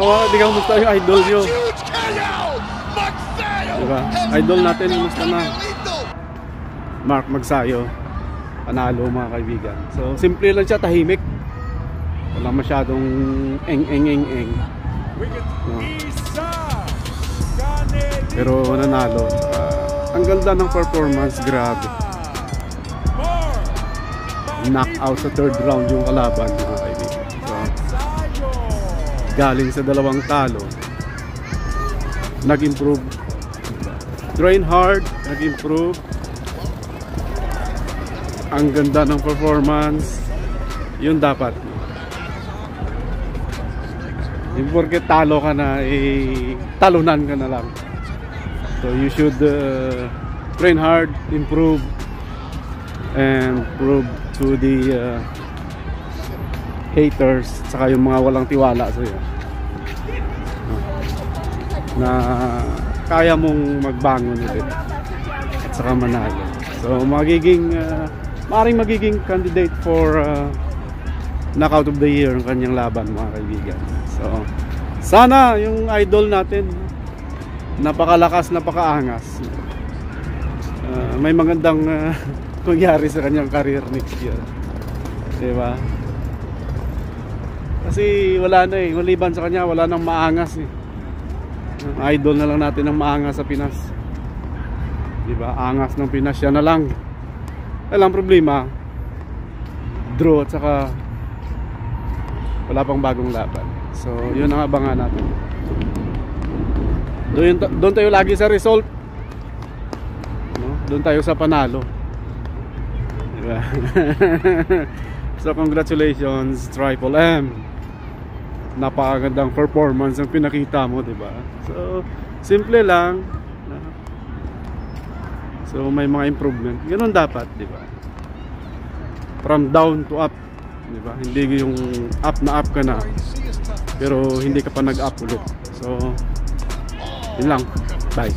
Oh, di ka kumusta yung idol nyo. Diba? Idol natin, kumusta na? Mark Magsayo. Panalo mga kaibigan. So, simple lang siya, tahimik. Wala masyadong eng. No. Pero nanalo. Ang ganda ng performance, grabe. Knock out sa third round yung kalaban mga kaibigan. So, galing sa dalawang talo, nag-improve. Train hard, nag-improve. Ang ganda ng performance. Yun dapat. Yung porket talo ka na, talunan ka na lang. So you should train hard, improve, and prove to the haters, saka yung mga walang tiwala sa iyo, na kaya mong magbangon ulit at saka manalo. So maaaring magiging candidate for knockout of the year ang kanyang laban mga kaibigan. So sana yung idol natin napakalakas, napakaangas, may magandang mangyari sa kanyang career next year, diba? Kasi wala na maliban sa kanya wala nang maangas idol na lang natin ang maangas sa Pinas, diba? Angas ng Pinas siya na lang. Walang problema, draw at saka wala pang bagong laban. So yun ang abangan natin. Doon tayo lagi sa result, no? Doon tayo sa panalo, diba? So congratulations Triple M, napakagandang performance ang pinakita mo, diba? So simple lang, so may mga improvement, ganun dapat, diba? From down to up, diba? Hindi yung up na up ka na pero hindi ka pa nag-up ulit. So yun lang, bye.